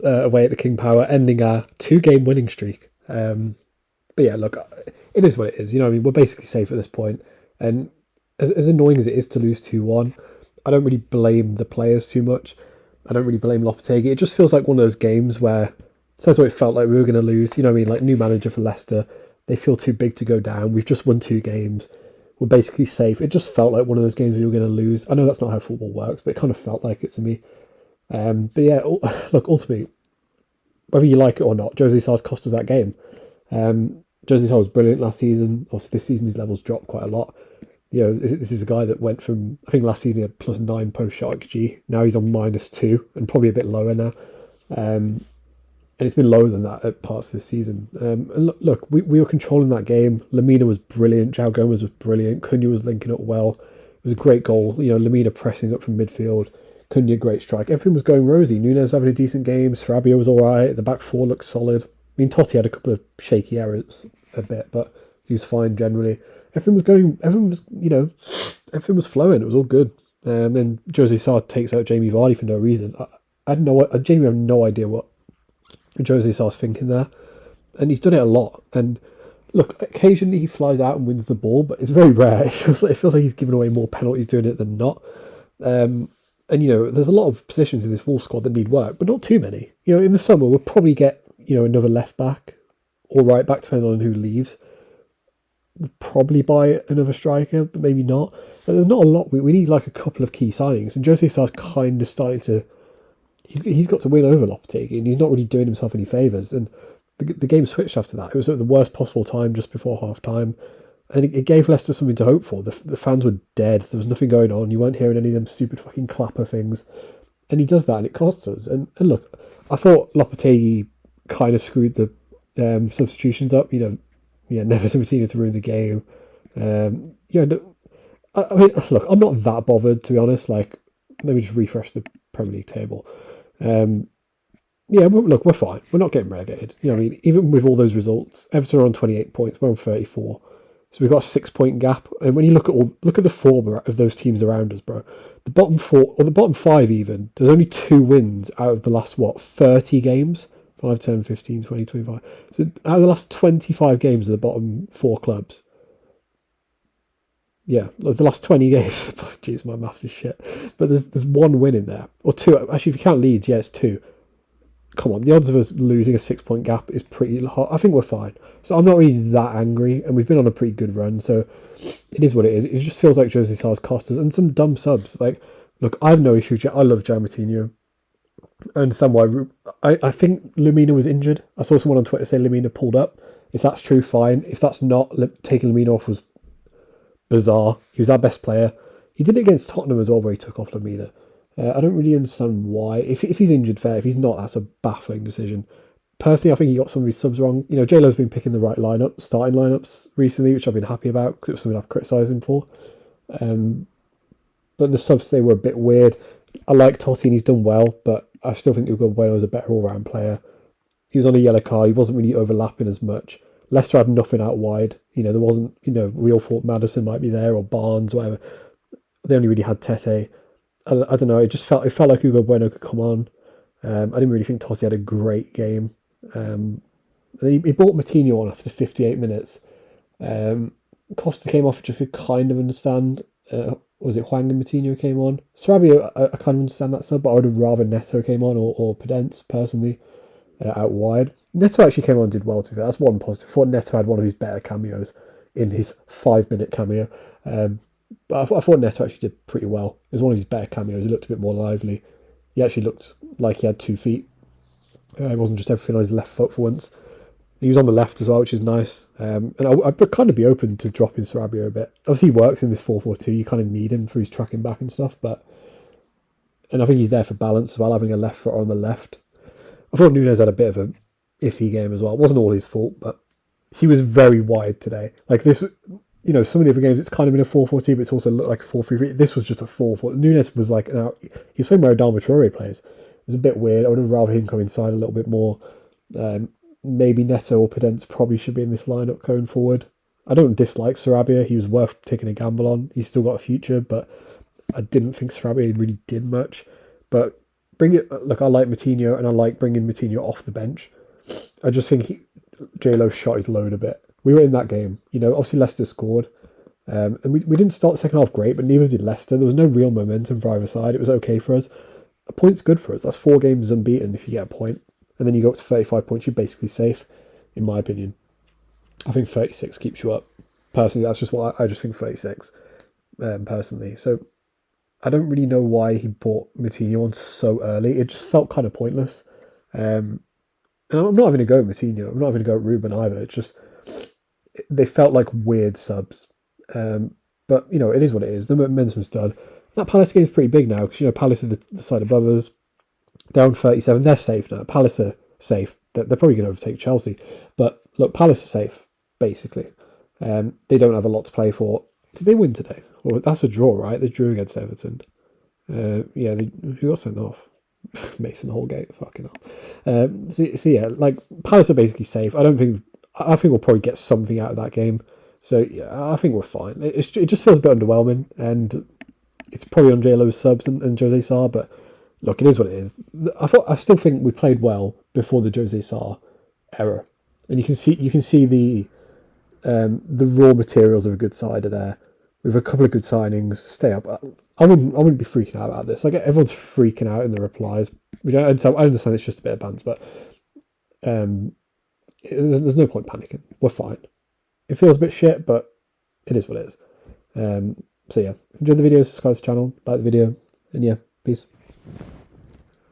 away at the King Power, ending our 2-game winning streak. But yeah, look, it is what it is. You know what I mean? We're basically safe at this point. And as annoying as it is to lose 2-1, I don't really blame the players too much. I don't really blame Lopetegui. It just feels like one of those games where, first of all, it felt like we were going to lose. You know what I mean? Like, new manager for Leicester. They feel too big to go down. We've just won 2 games. We're basically safe. It just felt like one of those games we were going to lose. I know that's not how football works, but it kind of felt like it to me. But yeah, look, ultimately, whether you like it or not, Jose Sar's cost us that game. Jose Sar was brilliant last season. Obviously, this season his levels dropped quite a lot. You know, this is a guy that went from, I think last season he had +9 post-shot XG. Now he's on -2 and probably a bit lower now. And it's been lower than that at parts of this season. And look, we were controlling that game. Lemina was brilliant. João Gomez was brilliant. Cunha was linking up well. It was a great goal. You know, Lemina pressing up from midfield. Cunha, great strike. Everything was going rosy. Núñez having a decent game. Sarabia was all right. The back four looked solid. I mean, Totti had a couple of shaky errors a bit, but he was fine generally. Everything was flowing. It was all good. Then Jose Sarr takes out Jamie Vardy for no reason. I genuinely have no idea what Jose Sarr's thinking there. And he's done it a lot. And look, occasionally he flies out and wins the ball, but it's very rare. It feels like he's giving away more penalties doing it than not. And, you know, there's a lot of positions in this Wolves squad that need work, but not too many. You know, in the summer, we'll probably get, you know, another left back or right back, depending on who leaves. We'll probably buy another striker, but maybe not. But there's not a lot. We need like a couple of key signings. And Jose Sarr's kind of starting to... He's got to win over Lopetegui, and he's not really doing himself any favours. And the game switched after that. It was at the worst possible time, just before half-time. And it gave Leicester something to hope for. The fans were dead. There was nothing going on. You weren't hearing any of them stupid fucking clapper things. And he does that, and it costs us. And look, I thought Lopetegui kind of screwed the substitutions up. You know, yeah, never Sabatino to ruin the game. I mean, look, I'm not that bothered, to be honest. Like, let me just refresh the Premier League table. Look, we're fine. We're not getting relegated. You know what I mean? Even with all those results, Everton are on 28 points. We're on 34. So we've got a 6-point gap. And when you look at the form of those teams around us, bro, the bottom 4, or the bottom 5 even, there's only 2 wins out of the last, 30 games? 5, 10, 15, 20, 25. So out of the last 25 games of the bottom 4 clubs, yeah, the last 20 games, jeez, my maths is shit. But there's 1 win in there. Or 2, actually, if you count Leeds, yeah, it's 2. Come on, the odds of us losing a 6-point gap is pretty hot. I think we're fine. So I'm not really that angry, and we've been on a pretty good run, so it is what it is. It just feels like Jose Sarr's cost us, and some dumb subs. Like, look, I have no issue. I love João Moutinho. I understand why. I think Lemina was injured. I saw someone on Twitter say Lemina pulled up. If that's true, fine. If that's not, taking Lemina off was bizarre. He was our best player. He did it against Tottenham as well, where he took off Lemina. I don't really understand why. If he's injured, fair. If he's not, that's a baffling decision. Personally, I think he got some of his subs wrong. You know, J-Lo's been picking the right starting lineups recently, which I've been happy about because it was something I've criticised him for. But the subs, they were a bit weird. I like Totti and he's done well, but I still think Hugo Bueno is a better all-round player. He was on a yellow card. He wasn't really overlapping as much. Leicester had nothing out wide. You know, there wasn't, you know, we all thought Maddison might be there or Barnes, whatever. They only really had Tete. I don't know. It felt like Hugo Bueno could come on. I didn't really think Totti had a great game. He brought Moutinho on after 58 minutes. Costa came off, which I could kind of understand. Was it Hwang and Moutinho came on? Sarabia, I kind of understand that sub, but I would have rather Neto came on or Podence, personally, out wide. Neto actually came on and did well, to be fair. That's one positive. I thought Neto had one of his better cameos in his 5-minute cameo. But I thought Neto actually did pretty well. It was one of his better cameos. He looked a bit more lively. He actually looked like he had 2 feet. It wasn't just everything on his left foot for once. He was on the left as well, which is nice. And I'd kind of be open to dropping Sarabia a bit. Obviously, he works in this 4-4-2. You kind of need him for his tracking back and stuff. And I think he's there for balance as well, having a left foot on the left. I thought Núñez had a bit of a iffy game as well. It wasn't all his fault, but he was very wide today. Like this, you know, some of the other games, it's kind of been a 4-4-2, but it's also looked like a 4-3-3. This was just a 4-4. Núñez was like, he was playing where Adama Traore plays. It was a bit weird. I would have rather him come inside a little bit more. Maybe Neto or Podence probably should be in this lineup going forward. I don't dislike Sarabia. He was worth taking a gamble on. He's still got a future, but I didn't think Sarabia really did much. But bring it. Look, I like Matinho, and I like bringing Matinho off the bench. I just think J-Lo shot his load a bit. We were in that game. Obviously Leicester scored. And we didn't start the second half great, but neither did Leicester. There was no real momentum for either side. It was okay for us. A point's good for us. That's 4 games unbeaten if you get a point. And then you go up to 35 points, you're basically safe, in my opinion. I think 36 keeps you up. Personally, that's just what I just think 36, personally. So I don't really know why he brought Matinho on so early. It just felt kind of pointless. And I'm not even going to go with Matinho. I'm not even going to go with Ruben either. It's just, they felt like weird subs. But, it is what it is. The momentum's done. That Palace game's pretty big now because, Palace are the side above us. They're on 37. They're safe now. Palace are safe. They're probably going to overtake Chelsea. But, look, Palace are safe, basically. They don't have a lot to play for. Did they win today? Well, that's a draw, right? They drew against Everton. Who got sent off? Mason Holgate, fucking hell. So yeah, like, Palace are basically safe. I think we'll probably get something out of that game. So yeah, I think we're fine. It just feels a bit underwhelming, and it's probably on J-Lo's subs and Jose Sarr, but look, it is what it is. I still think we played well before the Jose Sarr era, and you can see the raw materials of a good side are there. With a couple of good signings, stay up. I wouldn't be freaking out about this. Like, everyone's freaking out in the replies, which I understand it's just a bit of banter, but there's no point panicking. We're fine. It feels a bit shit, but it is what it is. So yeah, enjoy the video, subscribe to the channel, like the video, and yeah, peace.